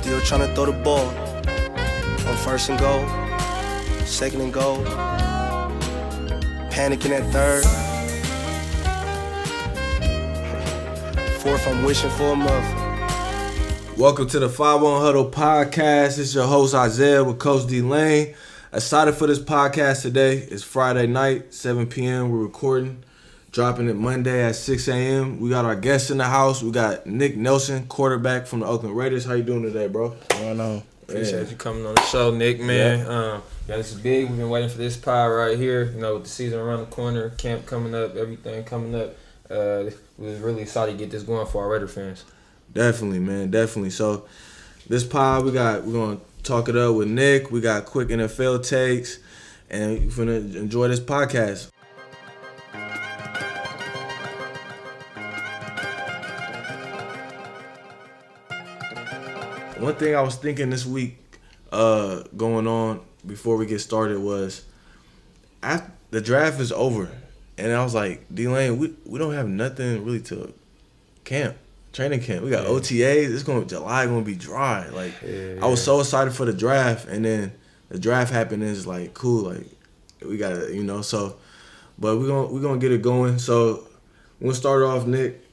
Still trying to throw the ball. On first and goal, second and goal. Panicking at third. Fourth, I'm wishing for a muff. Welcome to the 5-1 Huddle podcast. It's your host Isaiah with Coach D Lane. Excited for this podcast today. It's Friday night, 7 p.m. We're recording, dropping it Monday at 6 a.m. We got our guests in the house. We got Nick Nelson, quarterback from the Oakland Raiders. How you doing today, bro? What's going on? Appreciate you coming on the show, Nick, man. Yeah, this is big. We've been waiting for this pod right here. You know, with the season around the corner, camp coming up, everything coming up. We was really excited to get this going for our Raider fans. Definitely, man. Definitely. So, this pod, we're going to talk it up with Nick. We got quick NFL takes, and you're going to enjoy this podcast. One thing I was thinking this week going on before we get started was after the draft is over, and I was like, D-Lane, we don't have nothing really to training camp. We got OTAs. July going to be dry. Like, I was so excited for the draft, and then the draft happened, and it's like, cool, like, we got to, so, but we're gonna get it going. So, we're going to start off, Nick.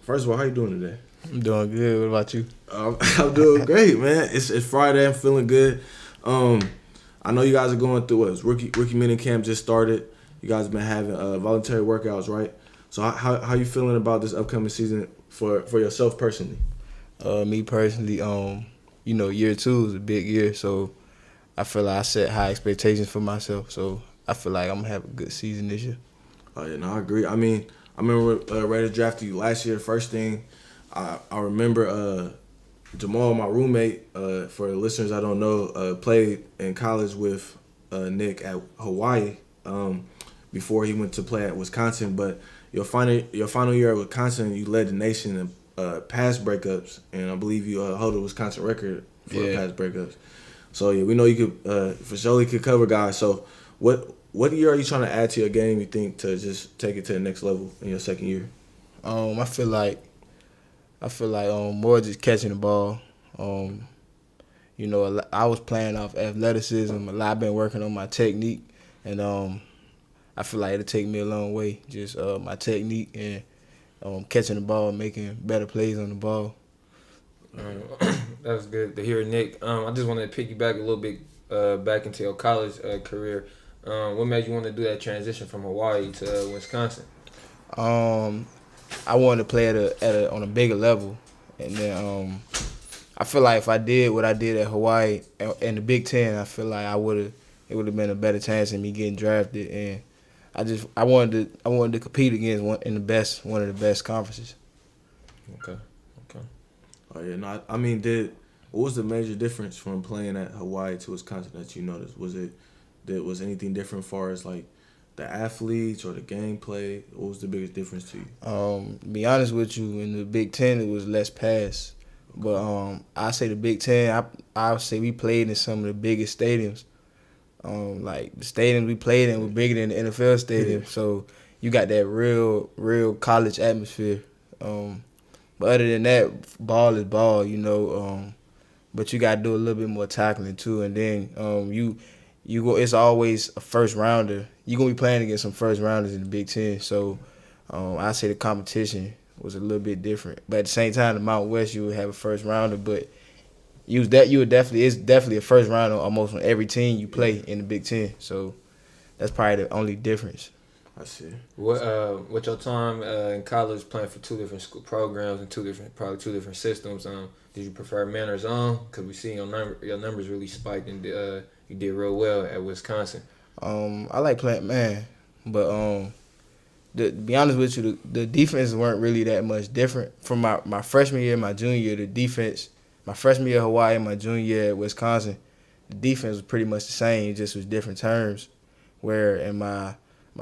First of all, how you doing today? I'm doing good. What about you? I'm doing great, man. It's Friday. I'm feeling good. I know you guys are going through what? Rookie mini camp just started. You guys have been having voluntary workouts, right? So how you feeling about this upcoming season for yourself personally? Me personally, year 2 is a big year, so I feel like I set high expectations for myself. So I feel like I'm gonna have a good season this year. Oh yeah, no, I agree. I mean, I remember Raiders drafted you last year. First thing I remember, Jamal, my roommate, for the listeners I don't know, played in college with Nick at Hawaii before he went to play at Wisconsin. But your final year at Wisconsin, you led the nation in pass breakups, and I believe you hold a Wisconsin record for pass breakups. So yeah, we know you could for sure you could cover guys. So what year are you trying to add to your game? You think to just take it to the next level in your second year? I feel like more just catching the ball. I was playing off athleticism. I've been working on my technique, and I feel like it'll take me a long way. Just my technique and catching the ball, making better plays on the ball. That's good to hear, Nick. I just wanted to piggyback a little bit back into your college career. What made you want to do that transition from Hawaii to Wisconsin? I wanted to play on a bigger level, and then I feel like if I did what I did at Hawaii and the Big Ten, I feel like it would have been a better chance of me getting drafted, and I wanted to compete against one of the best conferences. Okay. Oh yeah, no, I mean, what was the major difference from playing at Hawaii to Wisconsin that you noticed? Was anything different as far as like the athletes or the gameplay? What was the biggest difference to you? To be honest with you, in the Big Ten it was less pass, but I say the Big Ten. I say we played in some of the biggest stadiums. Like the stadiums we played in were bigger than the NFL stadium, so you got that real college atmosphere. But other than that, ball is ball, but you got to do a little bit more tackling too, and then you go. It's always a first rounder. You're gonna be playing against some first rounders in the Big Ten, so I say the competition was a little bit different. But at the same time, the Mountain West, you would have a first rounder, but it's definitely a first rounder almost on every team you play in the Big Ten. So that's probably the only difference. I see. With your time in college playing for two different school programs and two different systems, did you prefer man or zone? Because we see your numbers really spiked and you did real well at Wisconsin. I like playing man, but to be honest with you, the defenses weren't really that much different from my freshman year and my junior year. The defense, my freshman year at Hawaii and my junior year at Wisconsin, the defense was pretty much the same. It just was different terms. Where in my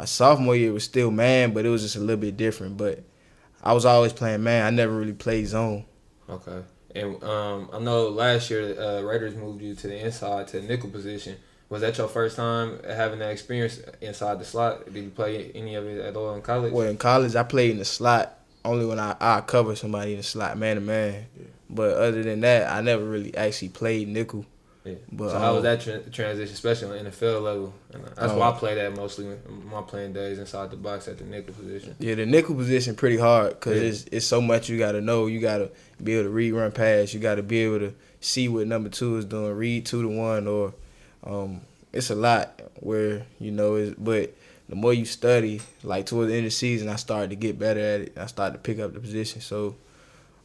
sophomore year it was still man, but it was just a little bit different. But I was always playing man. I never really played zone. Okay. And I know last year Raiders moved you to the inside, to the nickel position. Was that your first time having that experience inside the slot? Did you play any of it at all in college? Well, in college, I played in the slot only when I cover somebody in the slot man to man. Yeah. But other than that, I never really actually played nickel. Yeah. But, So how was that transition, especially on the NFL level? And that's why I play that mostly in my playing days inside the box at the nickel position. Yeah, the nickel position pretty hard because Yeah. it's so much you got to know. You got to be able to read, run, pass. You got to be able to see what number 2 is doing, read 2 to 1, or it's a lot where, but the more you study, like towards the end of the season, I started to get better at it. I started to pick up the position. So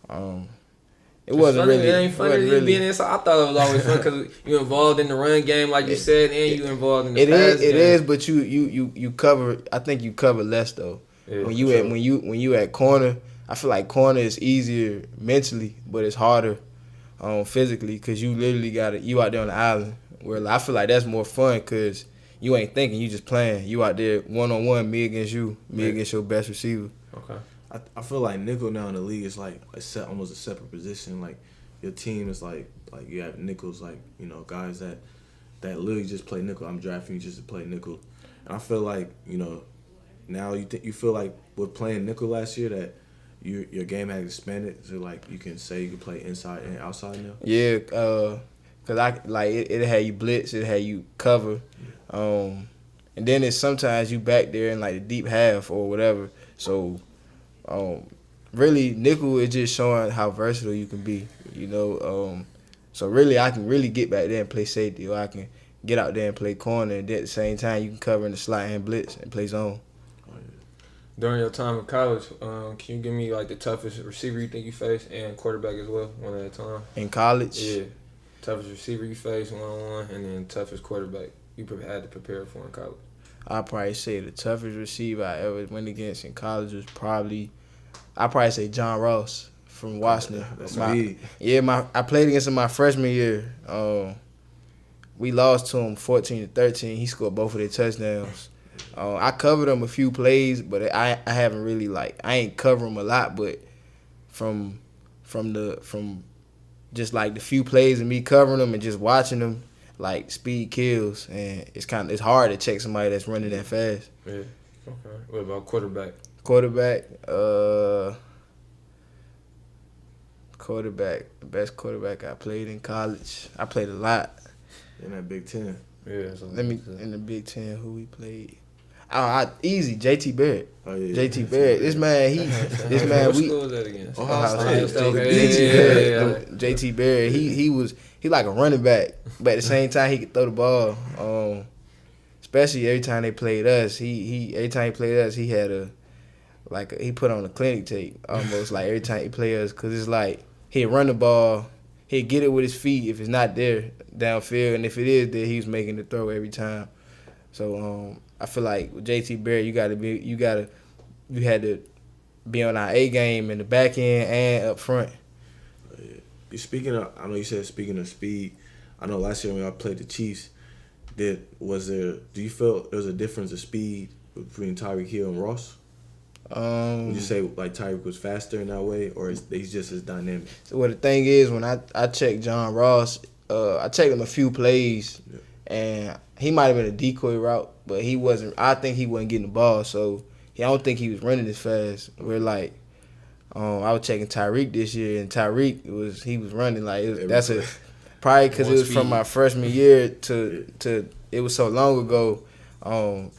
it wasn't really. It ain't funny wasn't you really- being inside. I thought it was always fun because you involved in the run game, like you said, and you involved in the It pass is, game. it is, but you cover. I think you cover less though. Yeah, when for you sure. at when you at corner, I feel like corner is easier mentally, but it's harder physically because you literally you out there on the island. Where I feel like that's more fun because you ain't thinking, you just playing. You out there 1-on-1, me against you, me against your best receiver. Okay. I feel like nickel now in the league is like almost a separate position. Like your team is like you have nickels, like guys that literally just play nickel. I'm drafting you just to play nickel, and I feel like now you feel like with playing nickel last year that your game has expanded, so like you can play inside and outside now. Yeah, cause it had you blitz, it had you cover, and then it's sometimes you back there in like the deep half or whatever. So, really nickel is just showing how versatile you can be. So really I can really get back there and play safety, or I can get out there and play corner, and at the same time you can cover in the slot and blitz and play zone. During your time in college, can you give me like the toughest receiver you think you faced and quarterback as well, one at a time? In college, Yeah. Toughest receiver you faced 1-on-1, and then toughest quarterback you had to prepare for in college. I'd probably say the toughest receiver I ever went against in college was I'd probably say John Ross from Washington. That's speed. I played against him my freshman year. We lost to him 14-13. He scored both of their touchdowns. I covered him a few plays, but I haven't really I ain't cover him a lot. But from just like the few plays of me covering him and just watching him, like speed kills, and it's hard to check somebody that's running that fast. Yeah. Okay. What about quarterback? The best quarterback I played in college. I played a lot. In that Big Ten. Yeah. In the Big Ten, who we played? Easy, JT Barrett. Oh yeah. JT Barrett. This man, What school was that against? Ohio State. JT Barrett. He like a running back, but at the same time he could throw the ball. Especially every time they played us, he had he put on a clinic tape almost like every time he played us, because it's like he'd run the ball, he'd get it with his feet if it's not there downfield, and if it is there, he's making the throw every time. So I feel like with JT Barrett, you had to be on our A game in the back end and up front. I know you said speaking of speed, I know last year when I played the Chiefs, do you feel there was a difference of speed between Tyreek Hill and Ross? Would you say like Tyreek was faster in that way, or he's just as dynamic? So the thing is, when I checked John Ross, I checked him a few plays, and he might have been a decoy route, but he wasn't. I think he wasn't getting the ball, so I don't think he was running as fast. We're like, I was checking Tyreek this year, and Tyreek he was running probably because it was from my freshman year to it was so long ago. I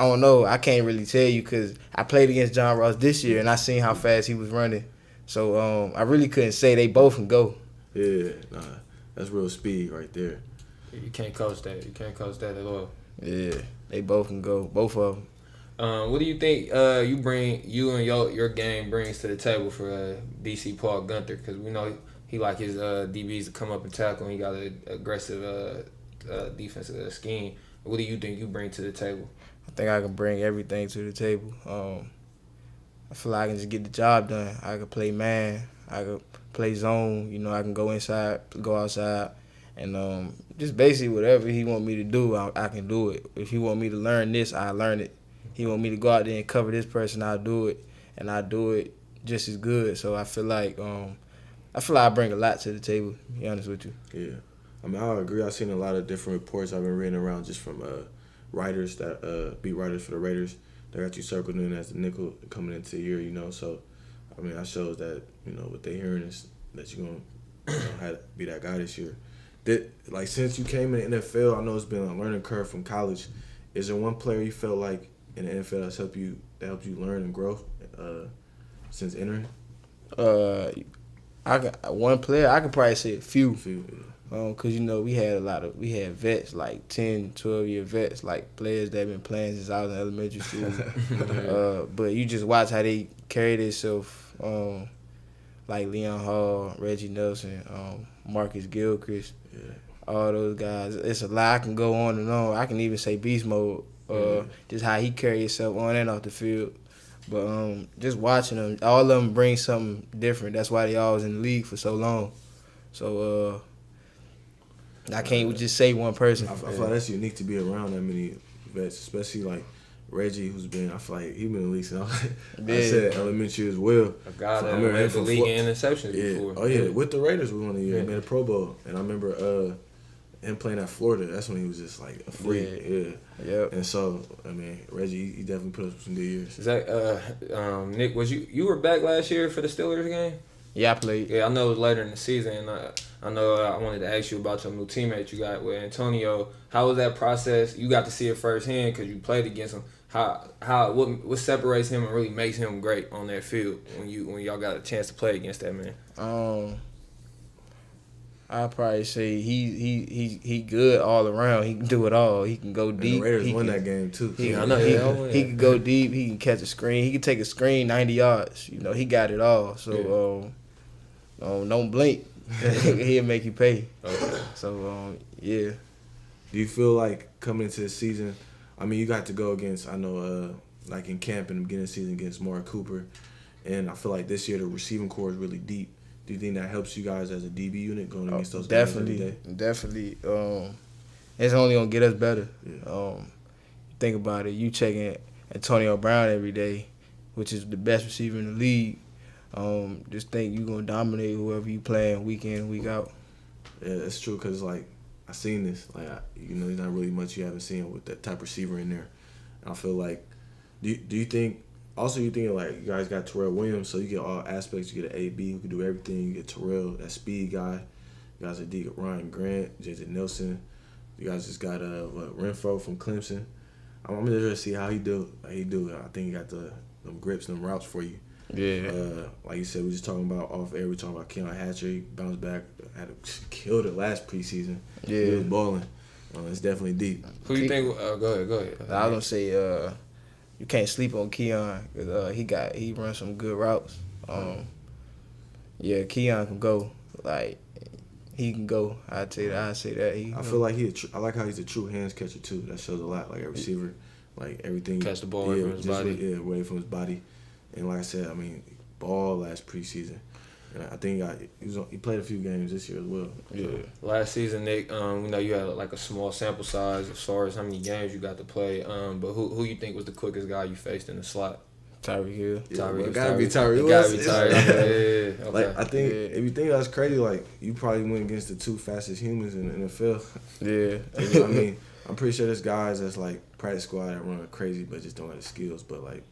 don't know. I can't really tell you because I played against John Ross this year, and I seen how fast he was running. So I really couldn't say they both can go. Yeah, that's real speed right there. You can't coach that. You can't coach that at all. Yeah, they both can go. Both of them. What do you think you and your game brings to the table for DC Paul Gunther? Because we know he like his DBs to come up and tackle, and he got an aggressive defensive scheme. What do you think you bring to the table? I think I can bring everything to the table. I feel like I can just get the job done. I can play man. I can play zone. I can go inside, go outside, and just basically whatever he want me to do, I can do it. If he want me to learn this, I learn it. He want me to go out there and cover this person, I'll do it, and I do it just as good. So I feel like I bring a lot to the table. To be honest with you. Yeah, I mean I agree. I've seen a lot of different reports I've been reading around just from writers beat writers for the Raiders. They got you circled in as the nickel coming into the year. So I mean, that shows that what they hearing is that you're gonna have to be that guy this year. Like since you came in the NFL, I know it's been a learning curve from college. Is there one player you felt like in the NFL that's helped you learn and grow since entering? I got one player. I could probably say a few. Yeah. Cause we had vets like 10, 12-year vets, like players that been playing since I was in elementary school. But you just watch how they carry themselves, like Leon Hall, Reggie Nelson, Marcus Gilchrist, all those guys. It's a lot. I can go on and on. I can even say Beast Mode, just how he carry himself on and off the field. But just watching them, all of them bring something different. That's why they always in the league for so long. So I can't just say one person. I feel like that's unique to be around that many vets, especially like Reggie, who's been. I feel like he been in the league since I said elementary as well. A guy that led the league in interceptions before. Oh yeah, with the Raiders we won a year. He made a Pro Bowl, and I remember him playing at Florida. That's when he was just like a freak. Yep. And so I mean, Reggie, he definitely put up some good years. Is that Nick? Was you were back last year for the Steelers game? Yeah, I played. Yeah, I know it was later in the season. I know I wanted to ask you about your new teammate you got with Antonio. How was that process? You got to see it firsthand because you played against him. What separates him and really makes him great on that field when y'all got a chance to play against that man? I'd probably say he good all around. He can do it all. He can go deep. And the Raiders won that game too. He can go deep. He can catch a screen. He can take a screen 90 yards. He got it all. So don't blink. He'll make you pay. Okay. So yeah. Do you feel like coming into the season? I mean, you got to go against. I know, like in camp in the beginning of the season against Mark Cooper, and I feel like this year the receiving core is really deep. Do you think that helps you guys as a DB unit going against those guys every day? Definitely. It's only gonna get us better. Yeah. Think about it. You checking Antonio Brown every day, which is the best receiver in the league. Just think you're gonna dominate whoever you playing week in, week out. Yeah, that's true. Cause like I seen this. Like there's not really much you haven't seen with that type of receiver in there. And I feel like, do you think? Also, you think like you guys got Terrell Williams, so you get all aspects. You get an AB who can do everything. You get Terrell, that speed guy. You guys are Ryan Grant, JJ Nelson. You guys just got Renfro from Clemson. I'm interested to see how he do. I think he got them grips, them routes for you. Yeah. Like you said, we just talking about off air. We talking about Keon Hatcher. He bounced back, had killed it last preseason. Yeah. He was balling. It's definitely deep. Who you think? Go ahead. I was gonna say you can't sleep on Keon because he runs some good routes. Yeah, Keon can go. Like he can go. I'd say that. I feel like I like how he's a true hands catcher too. That shows a lot. Like a receiver, like everything. Catch the ball away from his body. Away from his body. And like I said, I mean, ball last preseason. And I think he played a few games this year as well. Yeah. Last season, Nick, we know you had like a small sample size as far as how many games you got to play. But who you think was the quickest guy you faced in the slot? Tyreek Hill. It gotta be Tyreek. It gotta be Tyreek. Yeah. Like I think if you think that's crazy, like you probably went against the two fastest humans in the NFL. Yeah. I mean, I'm pretty sure there's guys that's like practice squad that run crazy but just don't have the skills. But like,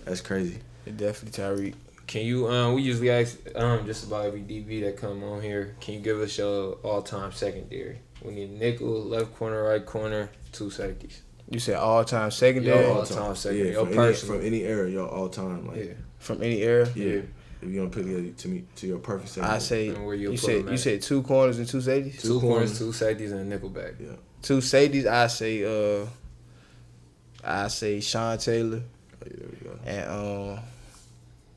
that's crazy. It definitely Tyreek. Can you? We usually ask just about every DB that come on here. Can you give us your all-time secondary? We need nickel, left corner, right corner, 2 safeties. You said all-time secondary? Your all-time secondary. Yeah, from any era, your all-time. Like, yeah. From any era? Yeah. If you're gonna pick it to your perfect secondary. I say And where you said 2 corners and 2 safeties? 2 corners, 2 safeties, and a nickel back. Yeah. 2 safeties. I say Sean Taylor. Oh, yeah, there we go. And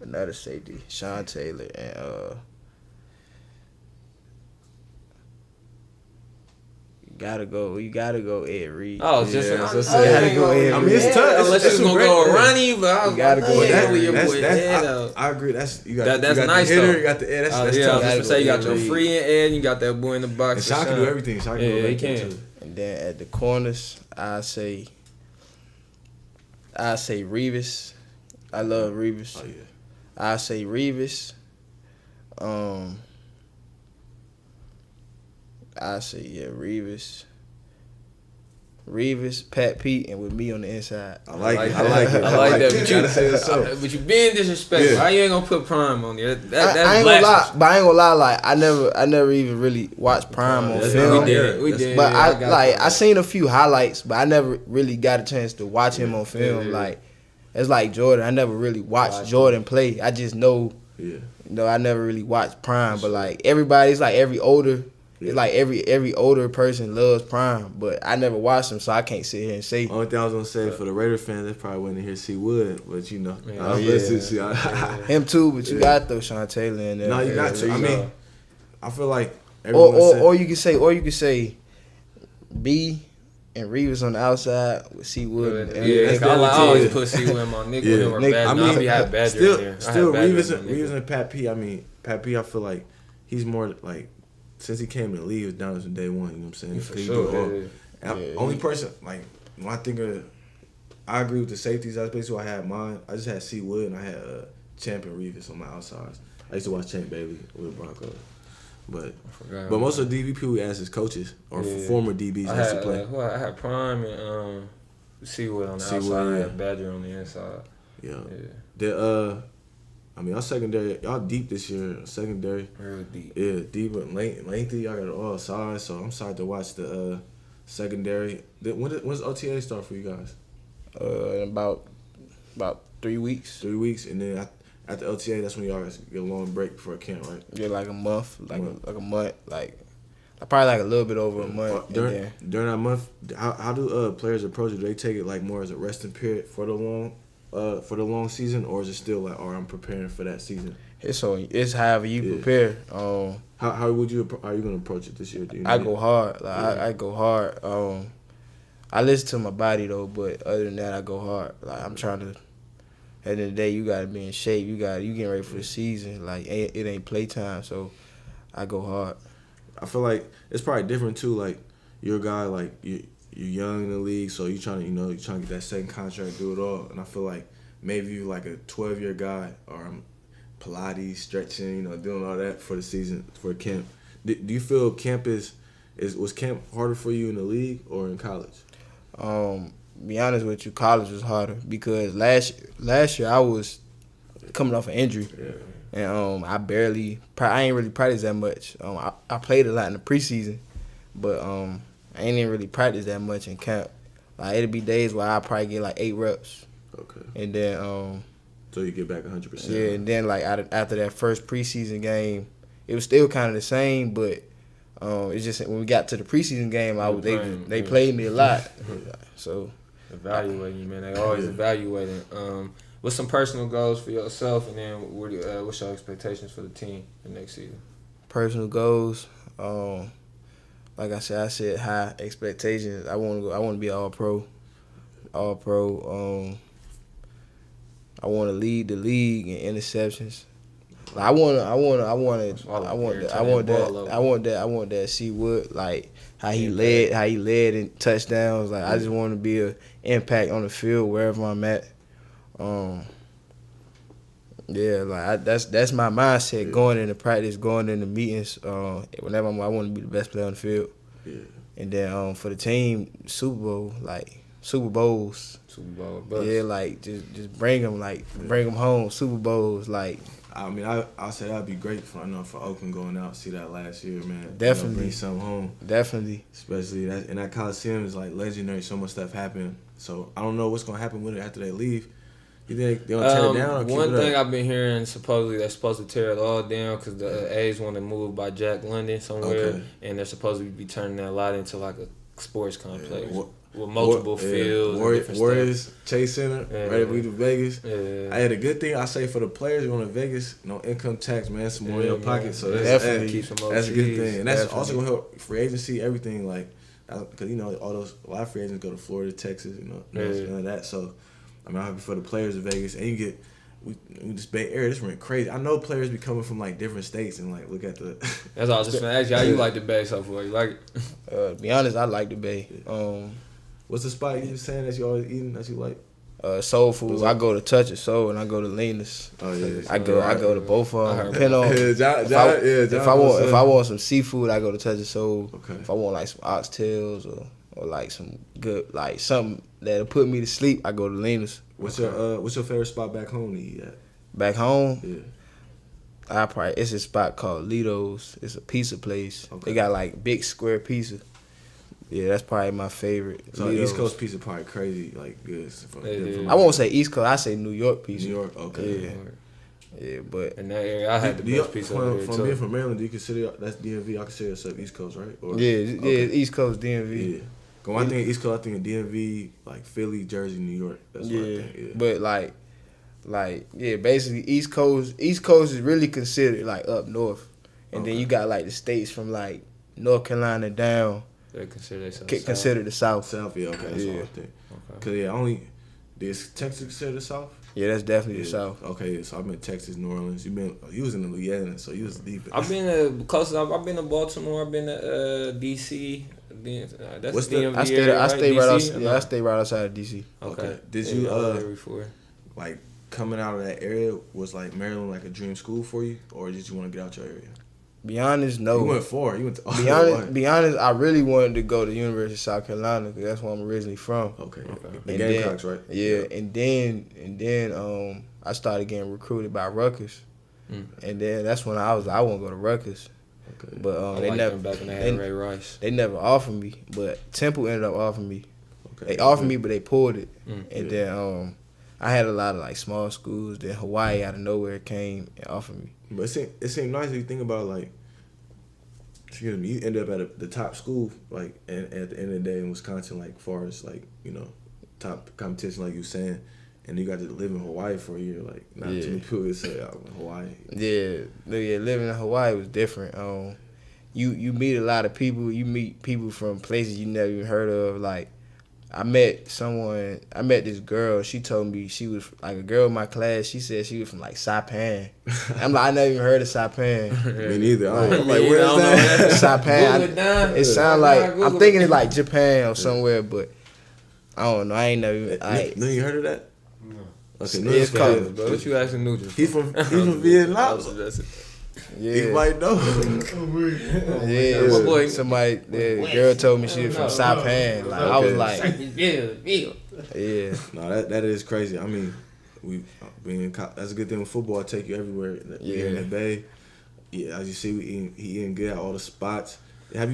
another safety, Sean Taylor, and you gotta go Ed Reed. Oh, it's just Yeah, gotta go Ed I mean, it's Reed. tough. Unless It's you're gonna great, go man. Ronnie, but I was You gotta go like, Ed yeah, Reed. your boy Ed. I agree. That's you got. That's you got nice the hitter, though. You got the Ed. That's Yeah, I tough. was just gonna say you got Ed your Reed. free and Ed, and you got that boy in the box. And Sean can do everything. Sean can Yeah, go he back there, can. too. And then at the corners, I say Revis. I love Revis. Oh yeah. I say Revis. I say Revis. Revis, Pat Pete, and with me on the inside. I like it. that. I like it. I like that. You gotta say what's up. But you being disrespectful. Yeah. How you ain't gonna put Prime on there? That's I ain't gonna lie, blasphemous. but I ain't gonna lie. Like I never even really watched Prime on That's film. not fair. We did. But I I seen a few highlights, but I never really got a chance to watch him on film. Yeah. Like it's like Jordan. I never really watched Jordan play. I just know, Yeah. I never really watched Prime. But like everybody's like every older. It's like every older person loves Prime, but I never watched him, so I can't sit here and say. Only thing I was gonna say for the Raider fans, they probably wouldn't hear C Wood, but you know, Yeah. I Yeah. listen to Him too, but you Yeah. got to throw Sean Taylor in there. No, you got to. I Yeah. mean, I feel like everyone said, or you can say B and Reeves on the outside with C Wood. Yeah, that's I definitely always it. put C with my nickel Yeah. him or Nick, Badger. I mean, I had Badger still, in there. still I had Reeves Badger in my nickel. and Pat P. I mean, Pat P. I feel like he's more like since he came in the league, he was down from day one. You know what I'm saying? For He sure. do all- Yeah. And Yeah, only person like when I think of, I agree with the safeties. That's basically what I had mine. I just had C Wood and I had Champ and Reeves on my outsides. I used to watch Champ Bailey with the Broncos, but Forgot but about most of the DB people we asked as coaches or Yeah. former DBs I used had to play. I had Prime and Seawood on the Seawood, outside. I yeah. had Badger on the inside. Yeah. Yeah, The I mean, y'all secondary, y'all deep this year. Secondary, real deep. yeah, deep and lengthy. Y'all got it all sides. So I'm excited to watch the secondary. When's OTA start for you guys? In about 3 weeks. 3 weeks, and then after OTA, that's when y'all get a long break before camp, right? Yeah, like a month, like Month. a month, like probably like a little bit over a month. and During, then, during that month, how do players approach it? Do they take it like more as a resting period for the long season, or is it still like, I'm preparing for that season? it's however you Yeah. prepare. How are you gonna approach it this year? Do you I know? go hard. Like Yeah. I go hard. I listen to my body though, but other than that, I go hard. Like I'm trying to. At the end of the day, you gotta be in shape. You getting ready for the season. Like it ain't playtime, so I go hard. I feel like it's probably different too. Like you're a guy, like you're young in the league, so you're trying to get that second contract, do it all. And I feel like maybe you like a 12-year guy or Pilates, stretching, doing all that for the season for camp. Do you feel camp was camp harder for you in the league or in college? Be honest with you, college was harder because last year I was coming off an injury. Yeah. And I ain't really practiced that much. I played a lot in the preseason, but I ain't even really practiced that much in camp. Like it'll be days where I probably get like 8 reps, Okay. and then So you get back 100%. yeah, and then like after that first preseason game, it was still kind of the same, but it's just when we got to the preseason game, they played me a lot, so. Evaluating you, man. They always evaluating. What's some personal goals for yourself, and then what's your expectations for the team the next season? Personal goals, like I said high expectations. I want to be all pro. I want to lead the league in interceptions. Like, I want that C Wood, like how he led in touchdowns. Like I just want to be an impact on the field wherever I'm at. Yeah, like that's my mindset going into practice, going into meetings. Whenever I want to be the best player on the field. Yeah. And then for the team, Super Bowl, like Super Bowls. Super Bowl bust. Yeah, like just bring them home. Super Bowls, like. I mean, I'll say that'd be great for Oakland going out, see that last year, man. Definitely. Bring something home. Definitely. Especially that Coliseum is like legendary. So much stuff happened. So I don't know what's gonna happen with it after they leave. You think they're gonna tear it down? Or keep One it thing up? I've been hearing, supposedly they're supposed to tear it all down because the A's want to move by Jack London somewhere, Okay. and they're supposed to be turning that lot into like a sports complex Yeah. with multiple fields. and different Warriors, Chase Center, Yeah. ready to leave to Vegas. stuff. Yeah. I had a good thing I say for the players going to Vegas, no income tax, man, some more in your Yeah, pocket. man. So Definitely. Keep some that's a good OGs. thing, and that's Definitely. also gonna help free agency, everything like, because a lot of free agents go to Florida, Texas, none of that. So I'm happy for the players of Vegas, and you get. We just Bay Area, this went crazy. I know players be coming from like different states and like look at the. That's all I was just gonna ask you. How you like the Bay so far? You like it? Be honest, I like the Bay. What's the spot you was saying that you always eating that you like? Soul food. I go to Touch of Soul and I go to Lena's. Oh yeah, I go to both of I them. heard Depending on Yeah, if I want some seafood, I go to Touch of Soul. Okay. If I want like some oxtails or or like some good, like something that'll put me to sleep, I go to Lena's. What's your favorite spot back home to eat at? Back home, Yeah. it's a spot called Lido's. It's a pizza place. Okay. They got like big square pizza. Yeah, that's probably my favorite. So Lido's. East Coast pizza probably crazy, like good. I won't say East Coast. I say New York pizza. New York, okay. Yeah. Yeah, but In that area, I had the best pizza over there from too. being from Maryland, do you consider that's DMV? I consider yourself East Coast, right? Or, yeah, East Coast DMV. Yeah. When I think of East Coast, I think of DMV, like Philly, Jersey, New York. That's what I think. Yeah. But basically East Coast is really considered like up north, and then you got like the states from like North Carolina down. They consider themselves Consider the South. South, yeah, okay, that's what I think. Cause is Texas considered the South? Yeah, that's definitely the South. Okay, yeah, so I've been Texas, New Orleans. You was in Louisiana, so you was deep. I've been to I've been to Baltimore. I've been to DC. That's What's the DMV I stay area, I stay right DC? outside. Yeah, I stay right outside of DC. Okay. Did Yeah, you I was there before. like coming out of that area, was like Maryland like a dream school for you, or did you want to get out your area? Be honest, no. You went far. You went to Be honest. I really wanted to go to University of South Carolina because that's where I'm originally from. Okay. And The Gamecocks, right? Yeah, and then I started getting recruited by Rutgers, and then that's when I was like, I want to go to Rutgers, Okay. but I they liked never them back when they had Ray Rice. they never offered me. But Temple ended up offering me. Okay. They offered me, but they pulled it, and Yeah. then I had a lot of like small schools. Then Hawaii out of nowhere came and offered me. But it seemed nice if you think about like, excuse me, you end up at the top school, like, and at the end of the day in Wisconsin, like, far as like, you know, top competition, like you saying, and you got to live in Hawaii for a year, like, not too many people would say, oh, Hawaii. Yeah, living in Hawaii was different. You meet a lot of people. You meet people from places you never even heard of. Like, I met this girl. She told me she was like a girl in my class. She said she was from like Saipan. I'm like, I never even heard of Saipan. Me neither. I'm like, Me where's neither, I don't know. that? Saipan. It sounds like I'm thinking it's like Japan or somewhere, but I don't know. I ain't never. No, you heard of that? No. Okay, It's called- Bro, what you asking Nugent? He's from Vietnam. Yeah. He might know. Yeah, My boy- somebody, the girl told me she was from Saipan. Like, I was like, yeah. No, that is crazy. I mean, that's a good thing with football. I take you everywhere. Yeah, in the Bay. Yeah, as you see, he eating good at all the spots. Have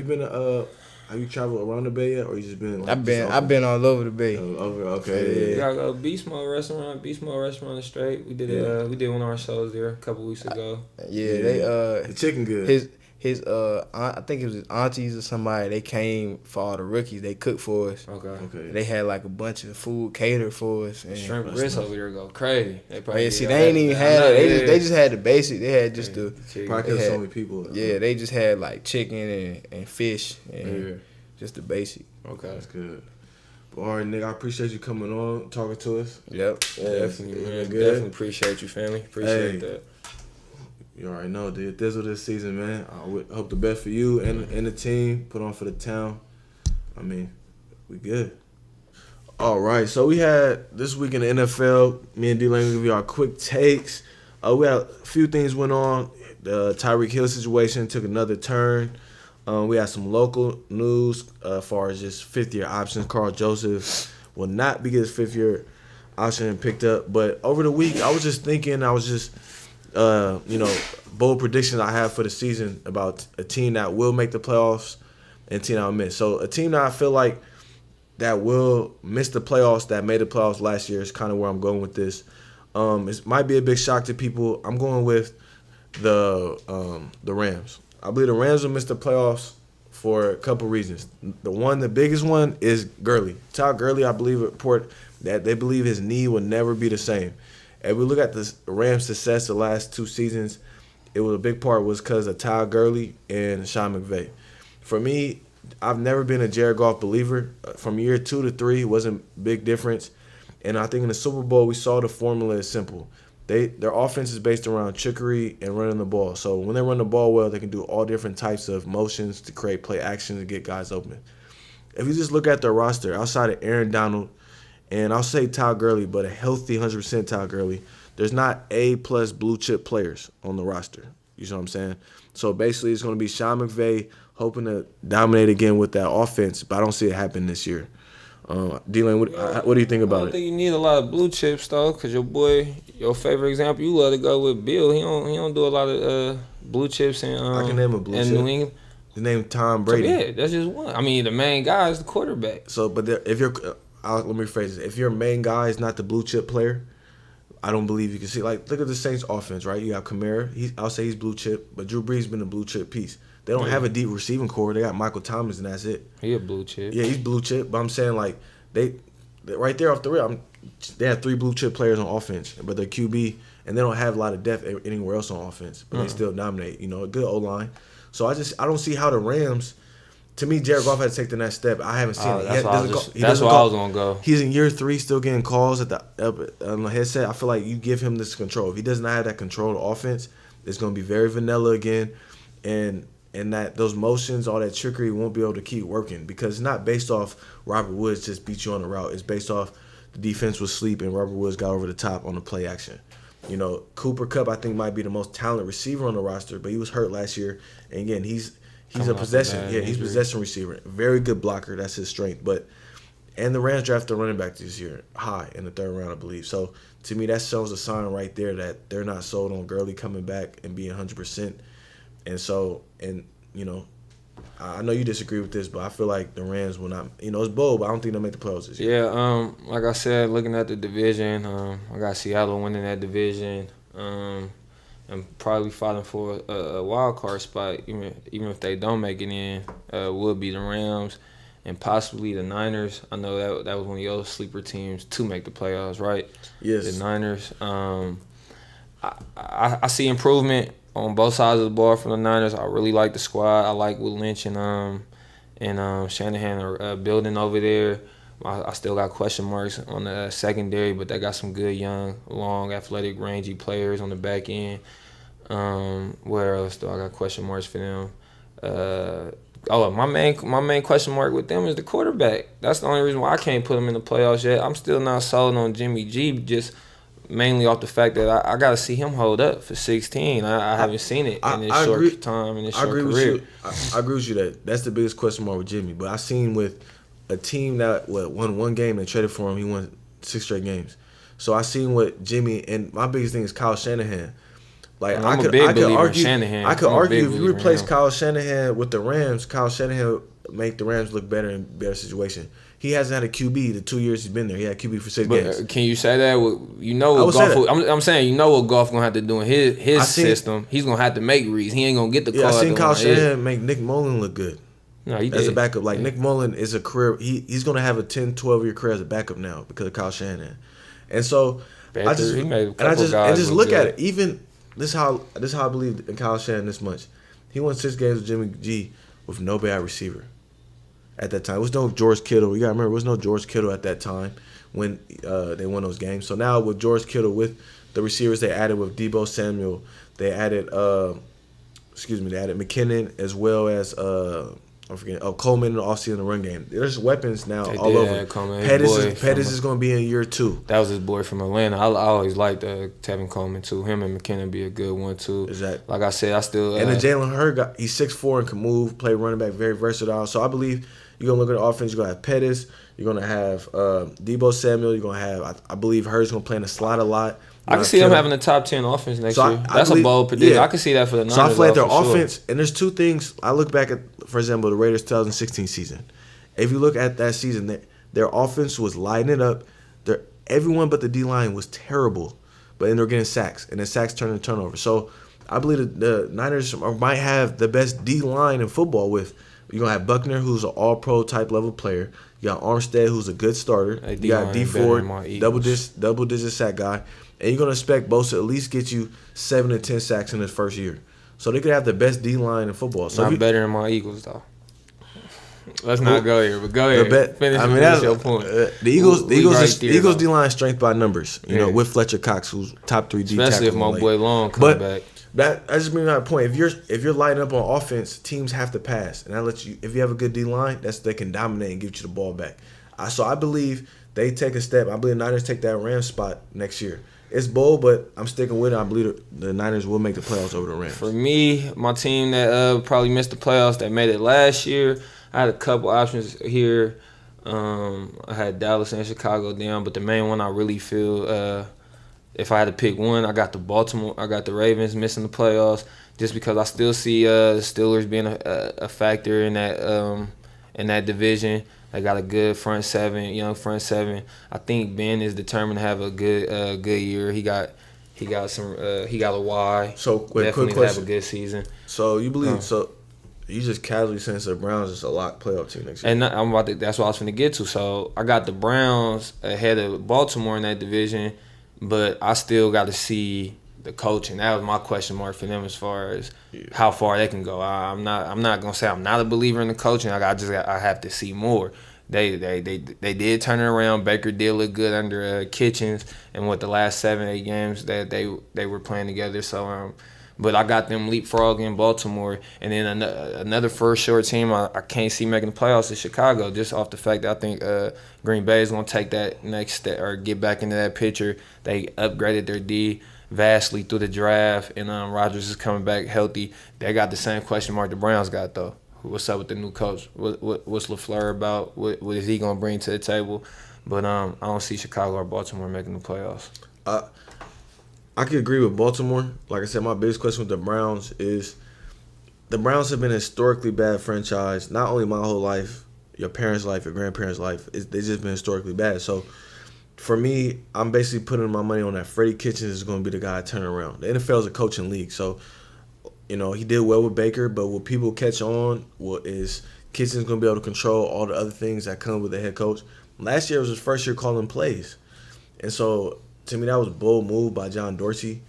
you traveled around the Bay yet, or you just been? Like, I've been all over the Bay. Okay. We got a Beast Mode restaurant. Beast Mode restaurant is straight. We did we did one of our shows there a couple weeks ago. Yeah, they the chicken good. His I think it was his aunties or somebody. They came for all the rookies. They cooked for us. Okay. They had like a bunch of food catered for us. And Shrimp grits over there go crazy. They probably they ain't even had it. They just had the basic. They had just the Probably because so many people. Yeah, they just had like chicken and fish and just the basic. Okay, that's good. But, all right, Nick, I appreciate you coming on, talking to us. Yep. Definitely, man. Definitely appreciate you, family. Appreciate that. You already know, dude. This was this season, man. I hope the best for you and the team. Put on for the town. I mean, we good. All right, so we had this week in the NFL. Me and D-Lane will give you our quick takes. We had a few things went on. The Tyreek Hill situation took another turn. We had some local news as far as just fifth-year options. Carl Joseph will not be his fifth-year option picked up. But over the week, I was just thinking, bold predictions I have for the season about a team that will make the playoffs and a team that will miss. So a team that I feel like that will miss the playoffs, that made the playoffs last year, is kind of where I'm going with this. It might be a big shock to people. I'm going with the Rams. I believe the Rams will miss the playoffs for a couple reasons. The biggest one is Gurley. Todd Gurley, I believe, report that they believe his knee will never be the same. If we look at the Rams' success the last two seasons, it was a big part was because of Todd Gurley and Sean McVay. For me, I've never been a Jared Goff believer. From year 2 to 3, it wasn't a big difference. And I think in the Super Bowl, we saw the formula is simple. Their offense is based around trickery and running the ball. So when they run the ball well, they can do all different types of motions to create play action to get guys open. If you just look at their roster, outside of Aaron Donald, and I'll say Todd Gurley, but a healthy 100% Todd Gurley, there's not A+ blue chip players on the roster. You know what I'm saying? So basically, it's going to be Sean McVay hoping to dominate again with that offense, but I don't see it happen this year. D-Lane, what do you think I about don't it? think you need a lot of blue chips though, cause your favorite example, you love to go with Bill. He don't do a lot of blue chips in I can name a blue in chip. New England. His name Tom So, Brady. yeah, that's just one. I mean, the main guy is the quarterback. So, but if you're, let me rephrase this. If your main guy is not the blue chip player, I don't believe you can see. Like, look at the Saints offense, right? You got Kamara. I'll say he's blue chip, but Drew Brees been a blue chip piece. They don't have a deep receiving core. They got Michael Thomas, and that's it. He a blue chip. Yeah, he's blue chip, but I'm saying, like, they right there off the rip, they have 3 blue chip players on offense, but they're QB, and they don't have a lot of depth anywhere else on offense, but they still dominate. You know, a good O-line. So I don't see how the Rams. To me, Jared Goff had to take the next step. I haven't seen it. That's why I was gonna go. He's in year 3, still getting calls on the headset. I feel like you give him this control. If he does not have that control of offense, it's gonna be very vanilla again, and that those motions, all that trickery, won't be able to keep working because it's not based off Robert Woods just beat you on the route. It's based off the defense was asleep and Robert Woods got over the top on the play action. You know, Cooper Kupp I think might be the most talented receiver on the roster, but he was hurt last year, and again he's a possession. Yeah, he's possession receiver. Very good blocker. That's his strength. And the Rams drafted a running back this year, high in the 3rd round, I believe. So to me, that shows a sign right there that they're not sold on Gurley coming back and being 100%. And you know, I know you disagree with this, but I feel like the Rams will not. You know, it's bold, but I don't think they'll make the playoffs this year. Yeah. Like I said, looking at the division, I got Seattle winning that division. And probably fighting for a wild card spot, even if they don't make it in, would be the Rams and possibly the Niners. I know that was one of your sleeper teams to make the playoffs, right? Yes. The Niners. I see improvement on both sides of the ball from the Niners. I really like the squad. I like what Lynch and Shanahan are building over there. I still got question marks on the secondary, but they got some good young, long, athletic, rangy players on the back end. Where else do I got question marks for them? My main question mark with them is the quarterback. That's the only reason why I can't put them in the playoffs yet. I'm still not sold on Jimmy G, just mainly off the fact that I got to see him hold up for 16. I haven't seen it in this short time, in this short career. I agree with you that's the biggest question mark with Jimmy. But I seen with a team that won 1 game and traded for him, he won 6 straight games. So I seen what Jimmy, and my biggest thing is Kyle Shanahan. Like I could argue, Shanahan. I could argue if you replace Kyle Shanahan with the Rams, Kyle Shanahan make the Rams look better in better situation. He hasn't had a QB the 2 years he's been there. He had QB for 6 games. Can you say that? You know what Goff. I'm saying you know what Goff gonna have to do in his system. He's gonna have to make reads. He ain't gonna get the call. I seen Kyle Shanahan make Nick Mullen look good. No, he as a backup. Like Nick Mullen is a career. He's gonna have a 10, 12-year career as a backup now because of Kyle Shanahan. And so I just look at it. Even this how I believe in Kyle Shanahan this much. He won 6 games with Jimmy G with no bad receiver. At that time, it was no George Kittle. You gotta remember, it was no George Kittle at that time when they won those games. So now with George Kittle, with the receivers they added with Deebo Samuel, they added McKinnon as well as Coleman in the offseason in the run game. There's weapons now all over. Pettis is going to be in year 2. That was his boy from Atlanta. I always liked Tevin Coleman too. Him and McKinnon be a good one too. Exactly. Like I said, I still and then Jalen Hurd he's 6'4" and can move, play running back, very versatile. So I believe you're gonna look at the offense. You're gonna have Pettis. You're gonna have Deebo Samuel. You're gonna have I believe Hurd's gonna play in the slot a lot. I can see them having a top 10 offense next year. That's a bold prediction. Yeah. I can see that for the Niners. So I feel like their offense, and there's 2 things. I look back at, for example, the Raiders 2016 season. If you look at that season, their offense was lighting it up. Everyone but the D-line was terrible, but then they're getting sacks, and then sacks turn into turnovers. So I believe the Niners might have the best D-line in football with. You're going to have Buckner, who's an all-pro type level player. You got Armstead, who's a good starter. You got D Ford, double-digit sack guy. And you're going to expect Bosa to at least get you 7 to 10 sacks in his first year. So they could have the best D-line in football. So not better than my Eagles, though. Let's not go here, but go ahead. Finish your point. The Eagles D-line strength by numbers, you know, with Fletcher Cox, who's top 3 D tackle. Especially if my boy Long comes back. I just bring that point. If you're lighting up on offense, teams have to pass, and if you have a good D line, they can dominate and give you the ball back. So I believe they take a step. I believe the Niners take that Rams spot next year, It's bold, but I'm sticking with it. I believe the Niners will make the playoffs over the Rams. For me, my team that probably missed the playoffs that made it last year, I had a couple options here. I had Dallas and Chicago down, but the main one I really feel, if I had to pick one, I got the Ravens missing the playoffs, just because I still see the Steelers being a factor in that division. They got a good front seven, young front seven. I think Ben is determined to have a good year. He got a Y. So, quick Definitely question. have a good season. So you believe? So you just casually saying the Browns is a lock playoff team next year? And that's what I was going to get to. So I got the Browns ahead of Baltimore in that division, but I still got to see the coaching. That was my question mark for them as far as how far they can go. I'm not gonna say I'm not a believer in the coaching. I have to see more. They did turn it around. Baker did look good under Kitchens and the last 7-8 games that they were playing together. So but I got them leapfrogging Baltimore, and then another first short team I can't see making the playoffs is Chicago, just off the fact that I think Green Bay is gonna take that next step or get back into that picture. They upgraded their D vastly through the draft, and Rodgers is coming back healthy. They got the same question mark the Browns got, though. What's up with the new coach? What's LaFleur about? What is he going to bring to the table? But I don't see Chicago or Baltimore making the playoffs. I could agree with Baltimore. Like I said, my biggest question with the Browns is the Browns have been a historically bad franchise, not only my whole life, your parents' life, your grandparents' life. They've just been historically bad. So, for me, I'm basically putting my money on that Freddie Kitchens is going to be the guy to turn around. The NFL is a coaching league, so he did well with Baker, but what people catch on is Kitchens going to be able to control all the other things that come with the head coach. Last year was his first year calling plays, and so to me that was a bold move by John Dorsey.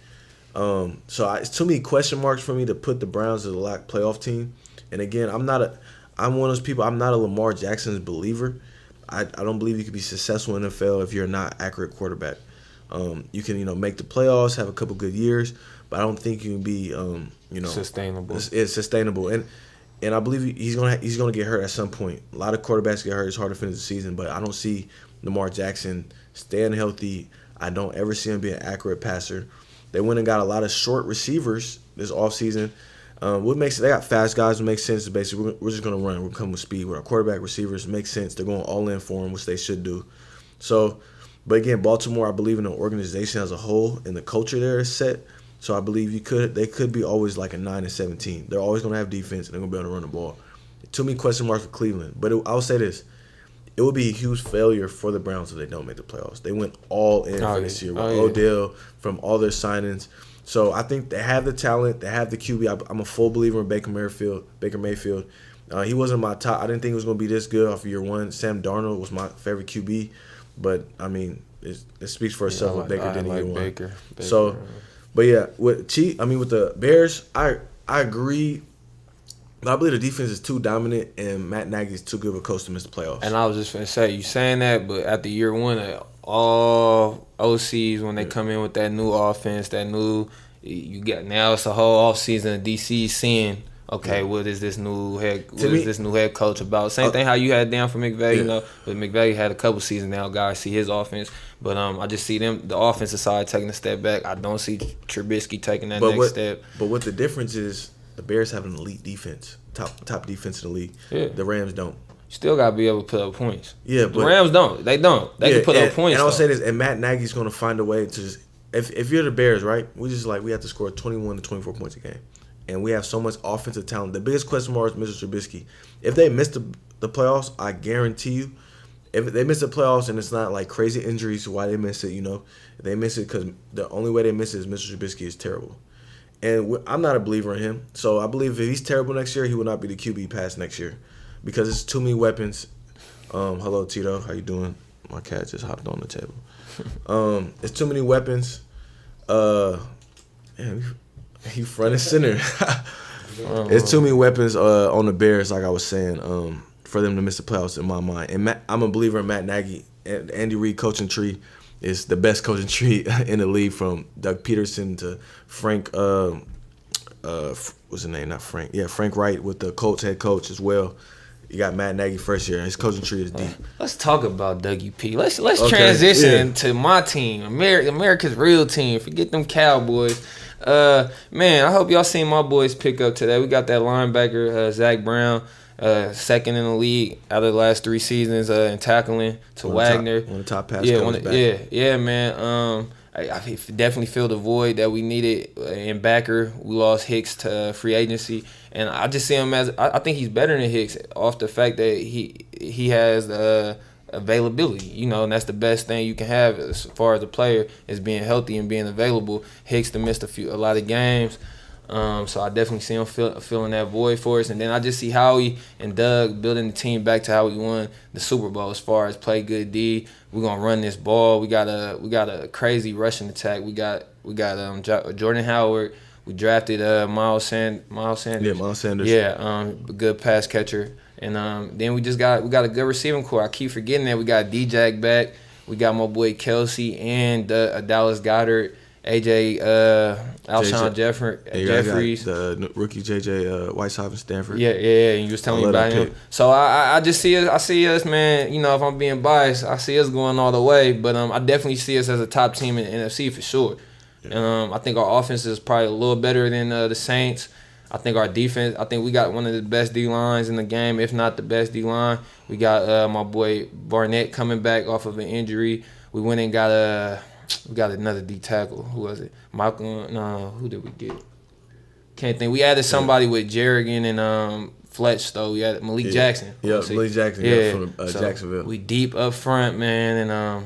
It's too many question marks for me to put the Browns as a lock playoff team. And again, I'm one of those people. I'm not a Lamar Jackson's believer. I don't believe you can be successful in the NFL if you're not accurate quarterback. You can, make the playoffs, have a couple good years, but I don't think you can be, sustainable. It's sustainable, and I believe he's gonna get hurt at some point. A lot of quarterbacks get hurt. It's hard to finish the season, but I don't see Lamar Jackson staying healthy. I don't ever see him be an accurate passer. They went and got a lot of short receivers this offseason. They got fast guys. It makes sense. Basically, we're just gonna run. We're coming with speed with our quarterback receivers. It makes sense. They're going all in for him, which they should do. So, but again, Baltimore, I believe in the organization as a whole, and the culture there is set. So I believe they could be always like a 9-17. They're always gonna have defense, and they're gonna be able to run the ball. Too many question marks for Cleveland. But I'll say this: it would be a huge failure for the Browns if they don't make the playoffs. They went all in for this year with Odell from all their signings. So I think they have the talent, they have the QB. I'm a full believer in Baker Mayfield. He wasn't my top. I didn't think it was going to be this good off of year one. Sam Darnold was my favorite QB, but I mean, it speaks for itself with Baker did in year one. Baker. So, but yeah, with the Bears, I agree. I believe the defense is too dominant, and Matt Nagy is too good of a coach to miss the playoffs. And I was just going to say, you saying that, but after year one, all OCs, when they come in with that new offense, now it's a whole offseason of DC seeing, okay, what is this new head coach about? Same thing how you had down for McVay, but McVay had a couple seasons now, guys see his offense. But I just see the offensive side taking a step back. I don't see Trubisky taking that next step. But what the difference is, the Bears have an elite defense, top defense in the league. Yeah. The Rams don't. You still got to be able to put up points. Yeah, but the Rams don't. They don't. They can put up points. And I'll say this, and Matt Nagy's going to find a way to just, if you're the Bears, right, we have to score 21 to 24 points a game. And we have so much offensive talent. The biggest question mark is Mr. Trubisky. If they miss the playoffs, I guarantee you, if they miss the playoffs and it's not like crazy injuries why they miss it, if they miss it because the only way they miss it is Mr. Trubisky is terrible. And I'm not a believer in him. So I believe if he's terrible next year, he will not be the QB past next year. Because it's too many weapons. Hello, Tito. How you doing? My cat just hopped on the table. It's too many weapons. He front and center. It's too many weapons on the Bears, like I was saying, for them to miss the playoffs in my mind. And I'm a believer in Matt Nagy. Andy Reid coaching tree is the best coaching tree in the league, from Doug Peterson to Frank. What's his name? Not Frank. Yeah, Frank Wright with the Colts head coach as well. You got Matt Nagy first year, and his coaching tree is deep. Let's talk about Dougie P. Let's Okay, transition to my team, America's real team. Forget them Cowboys. Man, I hope y'all seen my boys pick up today. We got that linebacker, Zach Brown, second in the league out of the last 3 seasons in tackling to Wagner. One of the top pass coverage back. Yeah, man. I definitely feel the void that we needed in backer. We lost Hicks to free agency, and I just see him as I think he's better than Hicks off the fact that he has availability. You know, and that's the best thing you can have as far as a player is being healthy and being available. Hicks missed a lot of games. So I definitely see him filling that void for us. And then I just see Howie and Doug building the team back to how we won the Super Bowl as far as play good D. We're gonna run this ball. We got a crazy rushing attack. We got Jordan Howard. We drafted Miles Sanders. Yeah, Miles Sanders. Yeah, a good pass catcher. And then we got a good receiving core. I keep forgetting that we got D-Jack back. We got my boy Kelsey and Dallas Goedert. Alshon Jeffries, the rookie JJ Whiteside from Stanford. Yeah, and you was telling me about him. So I just see us, man. You know, if I'm being biased, I see us going all the way. But I definitely see us as a top team in the NFC for sure. Yeah. I think our offense is probably a little better than the Saints. I think our defense. I think we got one of the best D lines in the game, if not the best D line. We got my boy Barnett coming back off of an injury. We went and got We got another D tackle. Who was it? Malcolm? No, who did we get? Can't think. We added somebody with Jerrigan and Fletch, though. We had Malik Jackson. Yeah, Malik Jackson from Jacksonville. We deep up front, man. And,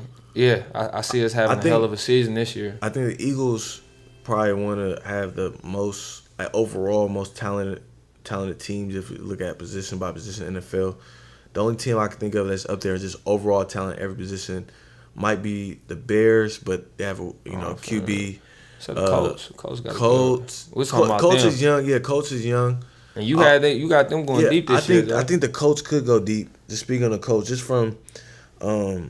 I see us having a hell of a season this year. I think the Eagles probably want to have the most, overall, most talented teams if you look at position by position in the NFL. The only team I can think of that's up there is just overall talent every position might be the Bears, but they have a QB. So the Colts. Colts. We're talking about Colts them. is young. Yeah, Colts is young. And you got them going deep this year. I think the Colts could go deep. Just speaking of the Colts, just from, I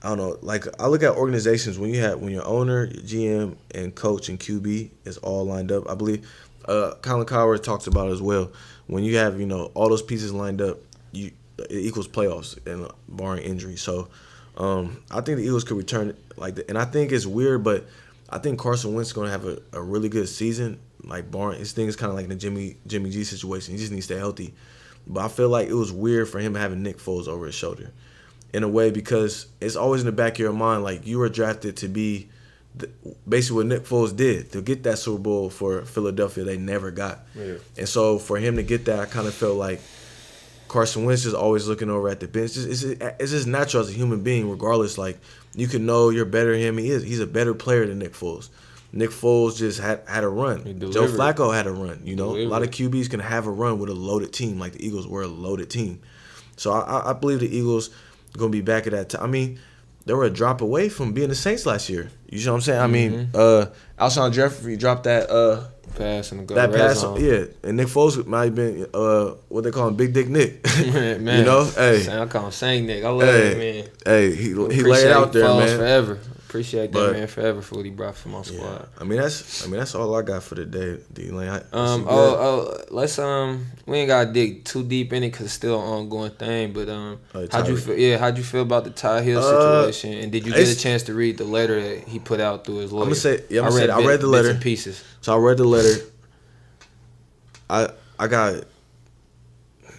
don't know. Like I look at organizations when your owner, your GM, and coach and QB is all lined up. I believe Colin Cowherd talks about it as well. When you have all those pieces lined up, it equals playoffs and barring injury. So. I think the Eagles could return like that, and I think it's weird, but I think Carson Wentz is going to have a really good season. Like barring his thing is kind of like the Jimmy G situation. He just needs to stay healthy. But I feel like it was weird for him having Nick Foles over his shoulder, in a way, because it's always in the back of your mind like you were drafted to be basically what Nick Foles did to get that Super Bowl for Philadelphia. They never got, and so for him to get that, I kind of felt like. Carson Wentz is always looking over at the bench. It's just natural as a human being, regardless. Like, you can know you're better than him. He's a better player than Nick Foles. Nick Foles just had a run. Joe Flacco had a run. A lot of QBs can have a run with a loaded team, like the Eagles were a loaded team. So I believe the Eagles are going to be back at that time. I mean, they were a drop away from being the Saints last year. You know what I'm saying? I mean, Alshon Jeffrey dropped that pass and go that pass, zone. yeah. And Nick Foles might have been what they call him, Big Dick Nick. Man, hey, I call him Saint Nick. I love that man. Hey, he laid out there, man. Forever. Appreciate that man forever for what he brought for my squad. Yeah. I mean that's all I got for the day, D-Lane. Let's we ain't gotta dig too deep in it because it's still an ongoing thing. But how'd you feel? Yeah, how'd you feel about the Ty Hill situation? And did you get a chance to read the letter that he put out through his lawyer? I read the letter. Bits and pieces. So I read the letter. I got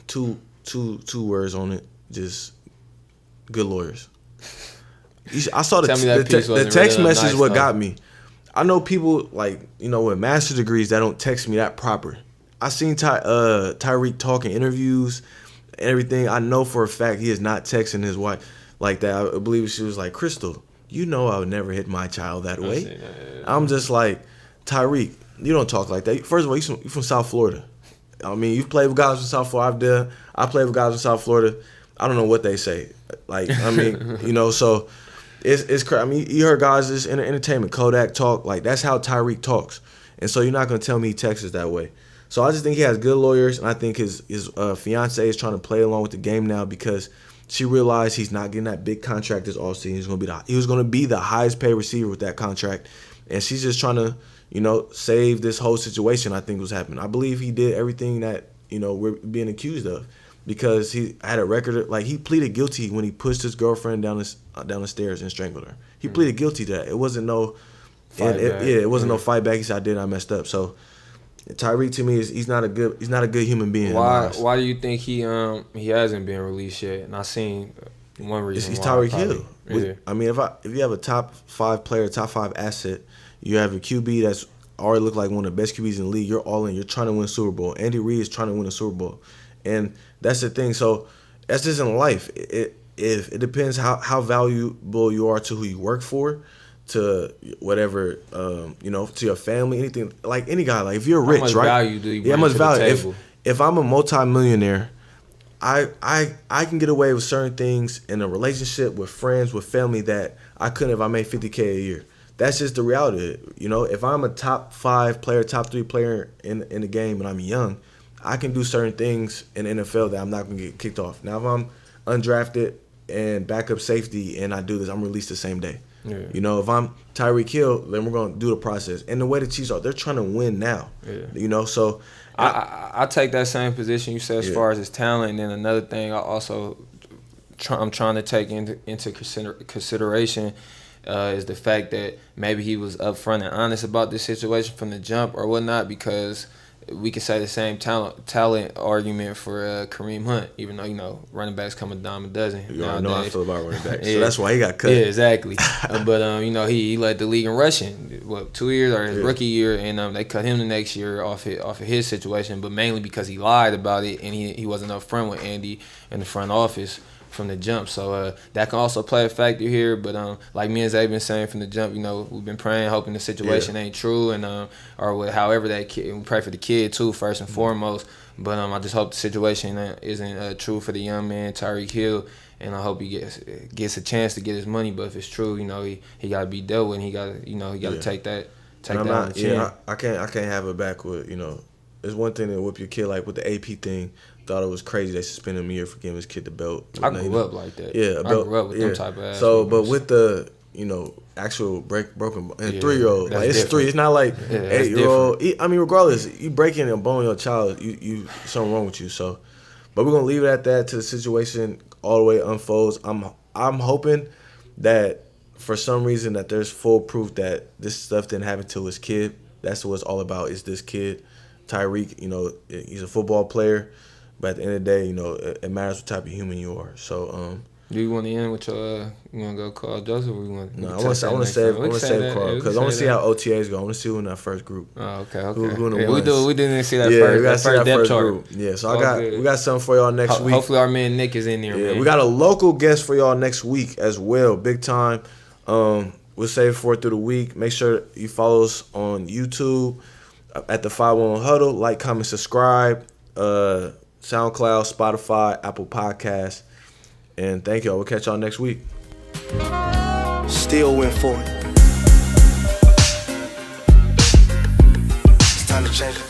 two words on it. Just good lawyers. I saw the text message nice, what got me. I know people with master's degrees that don't text me that proper. I seen Tyreek talk in interviews and everything. I know for a fact he is not texting his wife like that. I believe she was like, Crystal, I would never hit my child that way. I'm just like, Tyreek, you don't talk like that. First of all, you from South Florida. I mean, you've played with guys from South Florida. I played with guys from South Florida. I don't know what they say. So it's crazy. I mean, you heard guys in entertainment, Kodak talk. Like, that's how Tyreek talks. And so you're not going to tell me he texts that way. So I just think he has good lawyers, and I think his fiance is trying to play along with the game now because she realized he's not getting that big contract this offseason. He was going to be the highest paid receiver with that contract, and she's just trying to save this whole situation. I think was happening. I believe he did everything that we're being accused of, because he had a record. Like, he pleaded guilty when he pushed his girlfriend down the stairs and strangled her. He pleaded guilty to that. It wasn't no it wasn't no fight back. He said, I did, I messed up. So Tyreek, to me, he's not a good human being. Why do you think he hasn't been released yet? And I seen one reason. He's why. Tyreek Hill. Yeah. I mean, if you have a top 5 player, top 5 asset, you have a QB that's already looked like one of the best QBs in the league. You're all in. You're trying to win a Super Bowl. Andy Reid is trying to win a Super Bowl, and that's the thing. So that's just in life. It depends how valuable you are to who you work for, to whatever, to your family, anything. Like any guy, like if you're rich, how much right? value do you bring how much to the value? table? If I'm a multi-millionaire, I can get away with certain things in a relationship, with friends, with family, that I couldn't if I made $50K a year. That's just the reality of it. If I'm a top 5 player, top 3 player in the game and I'm young, I can do certain things in the NFL that I'm not going to get kicked off. Now, if I'm undrafted and backup safety and I do this, I'm released the same day. Yeah. If I'm Tyreek Hill, then we're going to do the process. And the way the Chiefs are, they're trying to win now. Yeah. So I take that same position you said as far as his talent. And then another thing I'm trying to take into consideration is the fact that maybe he was upfront and honest about this situation from the jump or whatnot, because we could say the same talent argument for Kareem Hunt, even though running backs come a dime a dozen. You already know how I feel about running backs. Yeah. So that's why he got cut. Yeah, exactly. But he led the league in rushing, 2 years or his rookie year, and they cut him the next year off of his situation, but mainly because he lied about it and he wasn't upfront with Andy in the front office from the jump. So that can also play a factor here. But like me and Zay been saying from the jump, we've been praying, hoping the situation ain't true, and or however that kid, we pray for the kid too, first and foremost. But I just hope the situation isn't true for the young man Tyreek Hill, and I hope he gets a chance to get his money. But if it's true, he got to be dealt with, and he got to take that. Take that on the chin. I can't have it back with It's one thing to whip your kid, like with the AP thing. Thought it was crazy they suspended him a year for giving his kid the belt. I grew up like that. Yeah, I grew up with them type of ass. So, but with the actual broken and 3-year-old, like it's different. 3. It's not like 8-year-old. Regardless, you breaking a bone in your child, you something wrong with you. So, but we're gonna leave it at that till the situation all the way unfolds. I'm hoping that for some reason that there's full proof that this stuff didn't happen to his kid. That's what it's all about. Is this kid, Tyreek? He's a football player. But at the end of the day, it matters what type of human you are. So, do you want to end with you want to go Carl Joseph, or you want? No, I want to save Carl, because I want to see how OTAs go. I want to see who in that first group. Oh, okay. Who in the we didn't see that first depth chart. Group. Yeah, so we got something for y'all next week. Hopefully our man Nick is in there. Yeah, man. we got a local guest for y'all next week as well, big time. We'll save it for through the week. Make sure you follow us on YouTube at the 511 Huddle. Like, comment, subscribe. SoundCloud, Spotify, Apple Podcasts. And thank y'all. We'll catch y'all next week. Still went for it. It's time to change it.